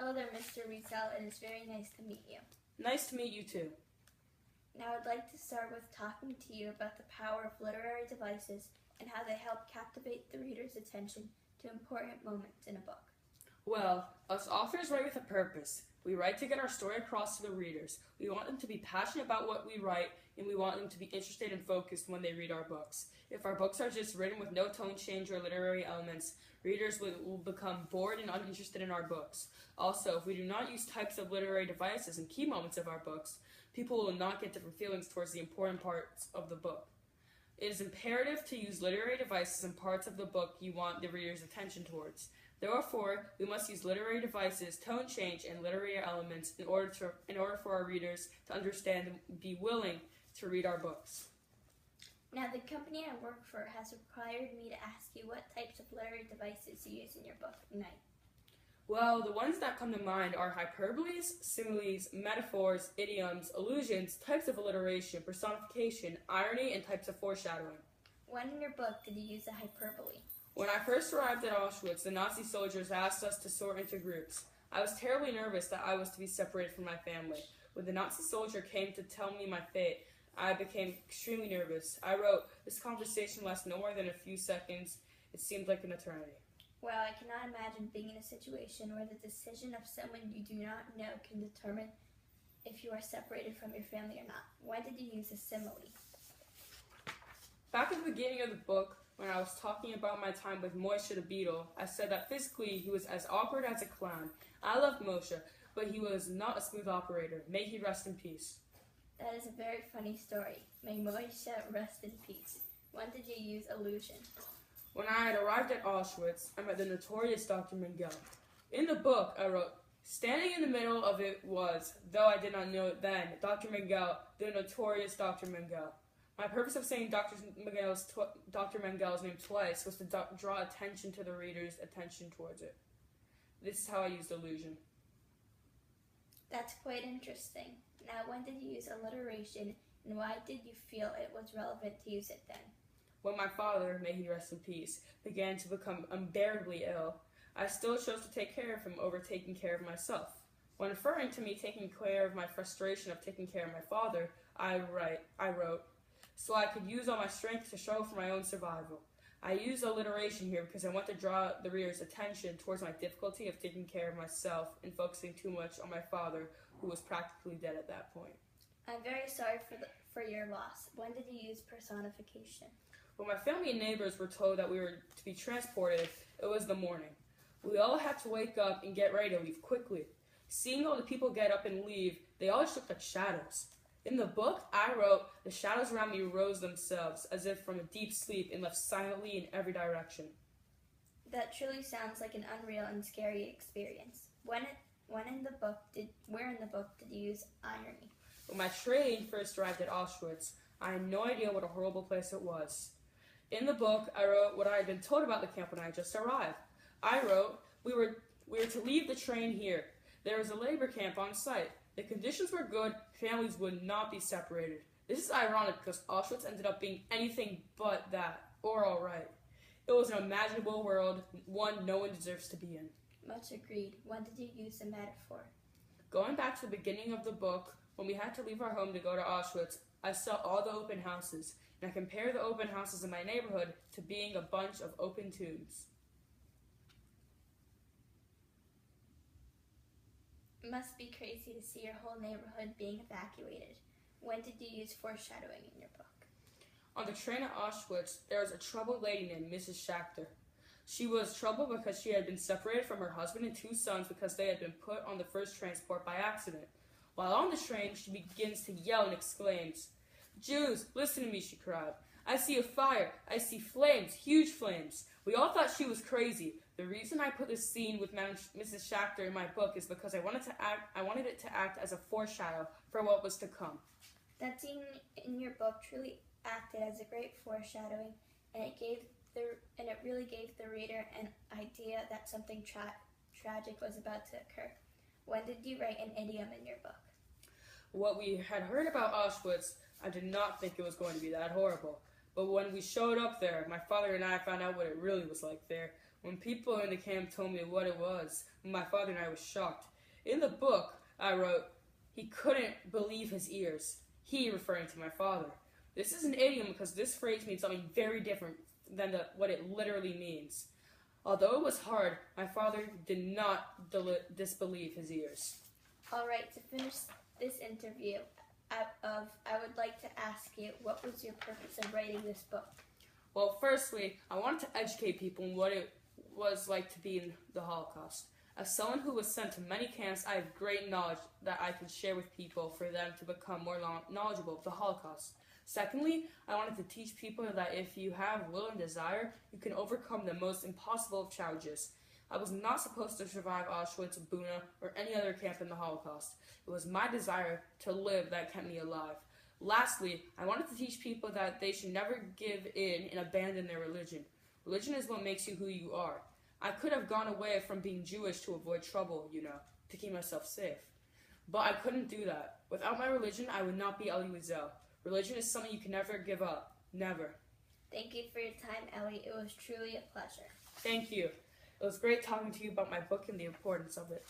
Hello there, Mr. Wiesel. It is very nice to meet you. Nice to meet you too. Now I'd like to start with talking to you about the power of literary devices and how they help captivate the reader's attention to important moments in a book. Well, us authors write with a purpose. We write to get our story across to the readers. We want them to be passionate about what we write, and we want them to be interested and focused when they read our books. If our books are just written with no tone change or literary elements, readers will become bored and uninterested in our books. Also, if we do not use types of literary devices in key moments of our books, people will not get different feelings towards the important parts of the book. It is imperative to use literary devices in parts of the book you want the reader's attention towards. Therefore, we must use literary devices, tone change, and literary elements in order for our readers to understand and be willing to read our books. Now, the company I work for has required me to ask you what types of literary devices you use in your book tonight. Well, the ones that come to mind are hyperboles, similes, metaphors, idioms, allusions, types of alliteration, personification, irony, and types of foreshadowing. When in your book did you use a hyperbole? When I first arrived at Auschwitz, the Nazi soldiers asked us to sort into groups. I was terribly nervous that I was to be separated from my family. When the Nazi soldier came to tell me my fate, I became extremely nervous. I wrote, "This conversation lasts no more than a few seconds. It seemed like an eternity." Well, I cannot imagine being in a situation where the decision of someone you do not know can determine if you are separated from your family or not. When did you use a simile? Back at the beginning of the book, when I was talking about my time with Moshe the beetle, I said that physically he was as awkward as a clown. I loved Moshe, but he was not a smooth operator. May he rest in peace. That is a very funny story. May Moshe rest in peace. When did you use allusion? When I had arrived at Auschwitz, I met the notorious Dr. Mengele. In the book, I wrote, "Standing in the middle of it was, though I did not know it then, Dr. Mengele, the notorious Dr. Mengele." My purpose of saying Dr. Mengele's name twice was to draw attention to the reader's attention towards it. This is how I used allusion. That's quite interesting. Now, when did you use alliteration, and why did you feel it was relevant to use it then? When my father, may he rest in peace, began to become unbearably ill, I still chose to take care of him over taking care of myself. When referring to me taking care of my frustration of taking care of my father, I wrote, "So I could use all my strength to struggle for my own survival." I use alliteration here because I want to draw the reader's attention towards my difficulty of taking care of myself and focusing too much on my father, who was practically dead at that point. I'm very sorry for your loss. When did you use personification? When my family and neighbors were told that we were to be transported, it was the morning. We all had to wake up and get ready to leave quickly. Seeing all the people get up and leave, they all looked like shadows. In the book, I wrote, "The shadows around me rose themselves, as if from a deep sleep, and left silently in every direction." That truly sounds like an unreal and scary experience. Where in the book did you use irony? When my train first arrived at Auschwitz, I had no idea what a horrible place it was. In the book, I wrote what I had been told about the camp when I had just arrived. I wrote, we were to leave the train here. There was a labor camp on site. The conditions were good, families would not be separated. This is ironic because Auschwitz ended up being anything but that, or alright. It was an unimaginable world, one no one deserves to be in. Much agreed. When did you use a metaphor? Going back to the beginning of the book, when we had to leave our home to go to Auschwitz, I saw all the open houses, and I compared the open houses in my neighborhood to being a bunch of open tombs. It must be crazy to see your whole neighborhood being evacuated. When did you use foreshadowing in your book? On the train at Auschwitz, there was a troubled lady named Mrs. Schachter. She was troubled because she had been separated from her husband and two sons because they had been put on the first transport by accident. While on the train, she begins to yell and exclaims, "Jews, listen to me," she cried. "I see a fire. I see flames, huge flames." We all thought she was crazy. The reason I put this scene with Mrs. Schachter in my book is because I wanted it to act as a foreshadow for what was to come. That scene in your book truly acted as a great foreshadowing, and it really gave the reader an idea that something tragic was about to occur. When did you write an idiom in your book? What we had heard about Auschwitz, I did not think it was going to be that horrible. But when we showed up there, my father and I found out what it really was like there. When people in the camp told me what it was, my father and I was shocked. In the book, I wrote, he couldn't believe his ears. He referring to my father. This is an idiom because this phrase means something very different than what it literally means. Although it was hard, my father did not disbelieve his ears. All right, to finish this interview, I would like to ask you, what was your purpose in writing this book? Well, firstly, I wanted to educate people on what it was like to be in the Holocaust. As someone who was sent to many camps, I have great knowledge that I can share with people for them to become more knowledgeable of the Holocaust. Secondly, I wanted to teach people that if you have will and desire, you can overcome the most impossible of challenges. I was not supposed to survive Auschwitz, Buna, or any other camp in the Holocaust. It was my desire to live that kept me alive. Lastly, I wanted to teach people that they should never give in and abandon their religion. Religion is what makes you who you are. I could have gone away from being Jewish to avoid trouble, to keep myself safe. But I couldn't do that. Without my religion, I would not be Elie Wiesel. Religion is something you can never give up. Never. Thank you for your time, Elie. It was truly a pleasure. Thank you. It was great talking to you about my book and the importance of it.